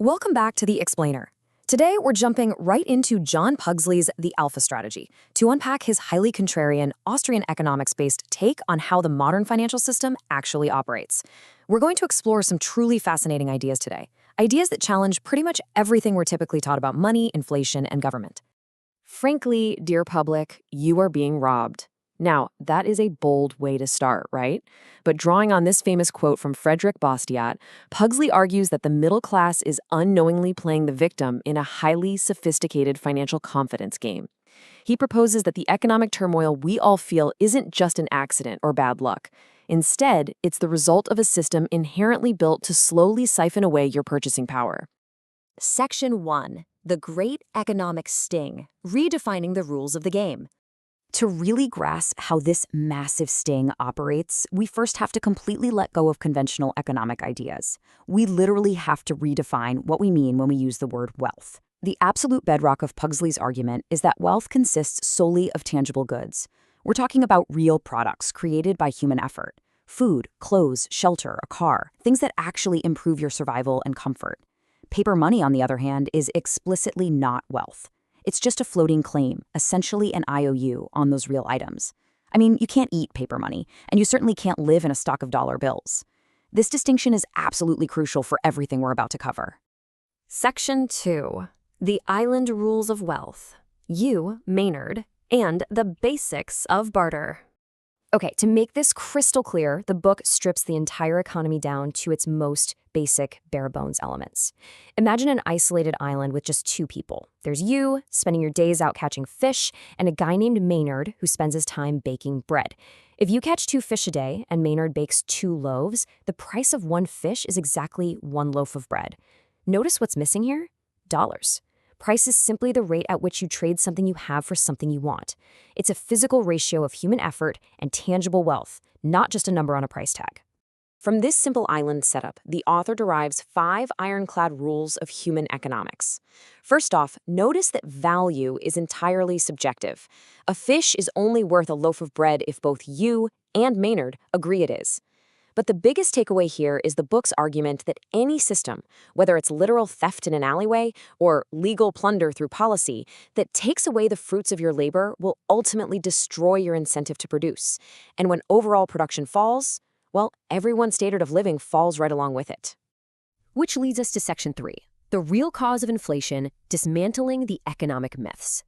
Welcome back to The Explainer. Today, we're jumping right into John Pugsley's The Alpha Strategy to unpack his highly contrarian Austrian economics-based take on how the modern financial system actually operates. We're going to explore some truly fascinating ideas today, ideas that challenge pretty much everything we're typically taught about money, inflation, and government. Frankly, dear public, you are being robbed. Now, that is a bold way to start, right? But drawing on this famous quote from Frederick Bastiat, Pugsley argues that the middle class is unknowingly playing the victim in a highly sophisticated financial confidence game. He proposes that the economic turmoil we all feel isn't just an accident or bad luck. Instead, it's the result of a system inherently built to slowly siphon away your purchasing power. Section 1. The Great Economic Sting, Redefining the Rules of the Game. To really grasp how this massive sting operates, we first have to completely let go of conventional economic ideas. We literally have to redefine what we mean when we use the word wealth. The absolute bedrock of Pugsley's argument is that wealth consists solely of tangible goods. We're talking about real products created by human effort. Food, clothes, shelter, a car, things that actually improve your survival and comfort. Paper money, on the other hand, is explicitly not wealth. It's just a floating claim, essentially an IOU on those real items. I mean, you can't eat paper money, and you certainly can't live in a stock of dollar bills. This distinction is absolutely crucial for everything we're about to cover. Section 2. The Island Rules of Wealth. You, Maynard, and the Basics of Barter. Okay, to make this crystal clear, the book strips the entire economy down to its most basic, bare-bones elements. Imagine an isolated island with just two people. There's you, spending your days out catching fish, and a guy named Maynard who spends his time baking bread. If you catch 2 fish a day and Maynard bakes 2 loaves, the price of 1 fish is exactly 1 loaf of bread. Notice what's missing here? Dollars. Price is simply the rate at which you trade something you have for something you want. It's a physical ratio of human effort and tangible wealth, not just a number on a price tag. From this simple island setup, the author derives 5 ironclad rules of human economics. First off, notice that value is entirely subjective. A fish is only worth a loaf of bread if both you and Maynard agree it is. But the biggest takeaway here is the book's argument that any system, whether it's literal theft in an alleyway or legal plunder through policy, that takes away the fruits of your labor will ultimately destroy your incentive to produce. And when overall production falls, well, everyone's standard of living falls right along with it. Which leads us to Section 3, the real cause of inflation, dismantling the economic myths.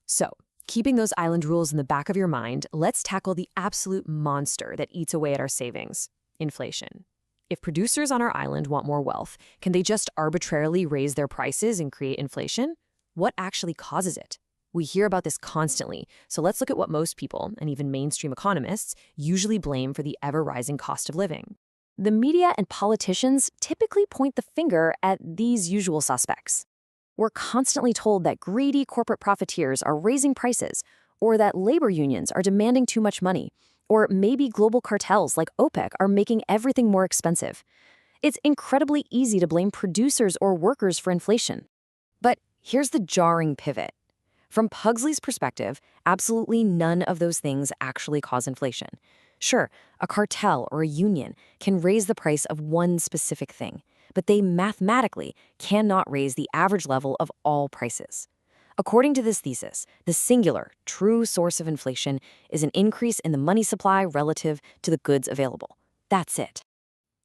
So, keeping those island rules in the back of your mind, let's tackle the absolute monster that eats away at our savings. Inflation. If producers on our island want more wealth, can they just arbitrarily raise their prices and create inflation? What actually causes it? We hear about this constantly, so let's look at what most people, and even mainstream economists, usually blame for the ever-rising cost of living. The media and politicians typically point the finger at these usual suspects. We're constantly told that greedy corporate profiteers are raising prices, or that labor unions are demanding too much money, or maybe global cartels like OPEC are making everything more expensive. It's incredibly easy to blame producers or workers for inflation. But here's the jarring pivot. From Pugsley's perspective, absolutely none of those things actually cause inflation. Sure, a cartel or a union can raise the price of one specific thing, but they mathematically cannot raise the average level of all prices. According to this thesis, the singular, true source of inflation is an increase in the money supply relative to the goods available. That's it.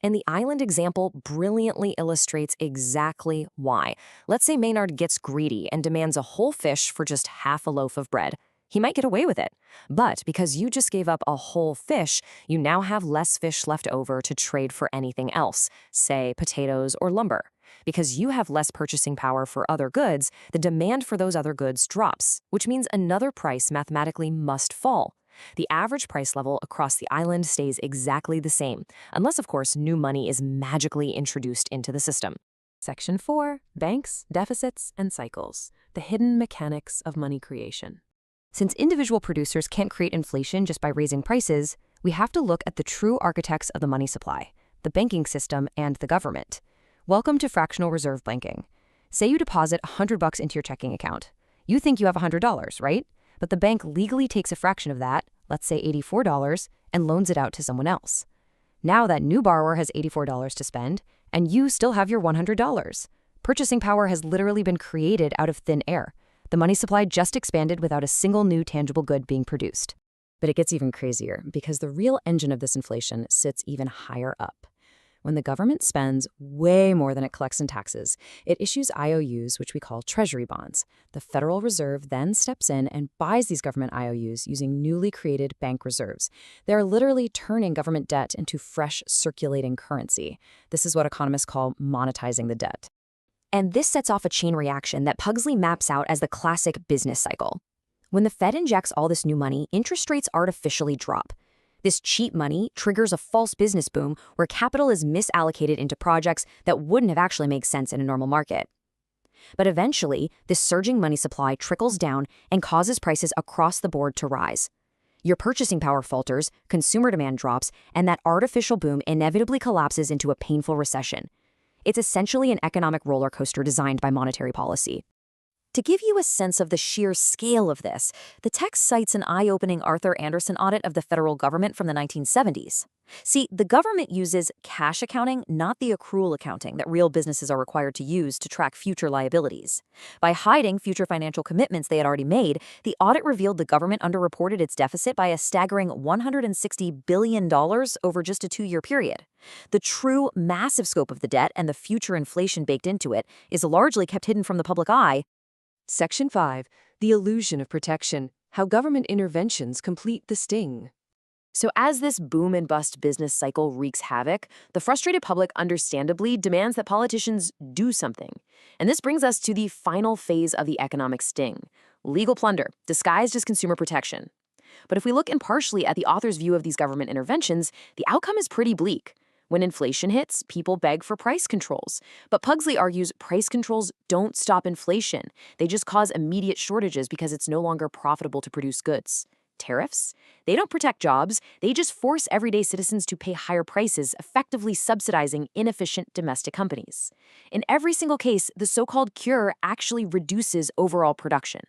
And the island example brilliantly illustrates exactly why. Let's say Maynard gets greedy and demands a whole fish for just half a loaf of bread. He might get away with it. But because you just gave up a whole fish, you now have less fish left over to trade for anything else, say potatoes or lumber. Because you have less purchasing power for other goods, the demand for those other goods drops, which means another price mathematically must fall. The average price level across the island stays exactly the same, unless, of course, new money is magically introduced into the system. Section 4. Banks, Deficits, and Cycles. The Hidden Mechanics of Money Creation. Since individual producers can't create inflation just by raising prices, we have to look at the true architects of the money supply, the banking system and the government. Welcome to fractional reserve banking. Say you deposit $100 into your checking account. You think you have $100, right? But the bank legally takes a fraction of that, let's say $84, and loans it out to someone else. Now that new borrower has $84 to spend, and you still have your $100. Purchasing power has literally been created out of thin air. The money supply just expanded without a single new tangible good being produced. But it gets even crazier because the real engine of this inflation sits even higher up. When the government spends way more than it collects in taxes, it issues IOUs, which we call treasury bonds. The Federal Reserve then steps in and buys these government IOUs using newly created bank reserves. They're literally turning government debt into fresh circulating currency. This is what economists call monetizing the debt. And this sets off a chain reaction that Pugsley maps out as the classic business cycle. When the Fed injects all this new money, interest rates artificially drop. This cheap money triggers a false business boom where capital is misallocated into projects that wouldn't have actually made sense in a normal market. But eventually, this surging money supply trickles down and causes prices across the board to rise. Your purchasing power falters, consumer demand drops, and that artificial boom inevitably collapses into a painful recession. It's essentially an economic roller coaster designed by monetary policy. To give you a sense of the sheer scale of this, the text cites an eye-opening Arthur Andersen audit of the federal government from the 1970s. See, the government uses cash accounting, not the accrual accounting that real businesses are required to use to track future liabilities. By hiding future financial commitments they had already made, the audit revealed the government underreported its deficit by a staggering $160 billion over just a 2-year period. The true massive scope of the debt and the future inflation baked into it is largely kept hidden from the public eye. Section 5. The illusion of protection. How government interventions complete the sting. So as this boom and bust business cycle wreaks havoc, the frustrated public understandably demands that politicians do something. And this brings us to the final phase of the economic sting: legal plunder, disguised as consumer protection. But if we look impartially at the author's view of these government interventions, the outcome is pretty bleak. When inflation hits, people beg for price controls. But Pugsley argues price controls don't stop inflation. They just cause immediate shortages because it's no longer profitable to produce goods. Tariffs? They don't protect jobs. They just force everyday citizens to pay higher prices, effectively subsidizing inefficient domestic companies. In every single case, the so-called cure actually reduces overall production.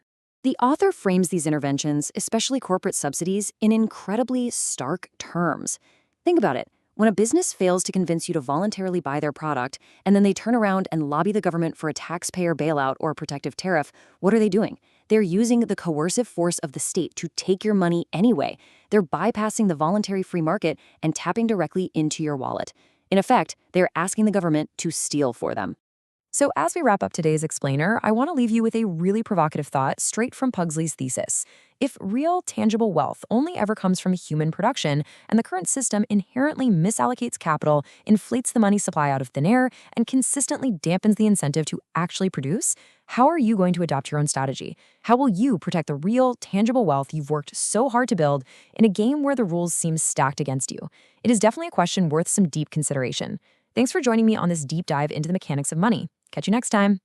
The author frames these interventions, especially corporate subsidies, in incredibly stark terms. Think about it. When a business fails to convince you to voluntarily buy their product, and then they turn around and lobby the government for a taxpayer bailout or a protective tariff, what are they doing? They're using the coercive force of the state to take your money anyway. They're bypassing the voluntary free market and tapping directly into your wallet. In effect, they're asking the government to steal for them. So as we wrap up today's explainer, I want to leave you with a really provocative thought straight from Pugsley's thesis. If real, tangible wealth only ever comes from human production, and the current system inherently misallocates capital, inflates the money supply out of thin air, and consistently dampens the incentive to actually produce, how are you going to adopt your own strategy? How will you protect the real, tangible wealth you've worked so hard to build in a game where the rules seem stacked against you? It is definitely a question worth some deep consideration. Thanks for joining me on this deep dive into the mechanics of money. Catch you next time.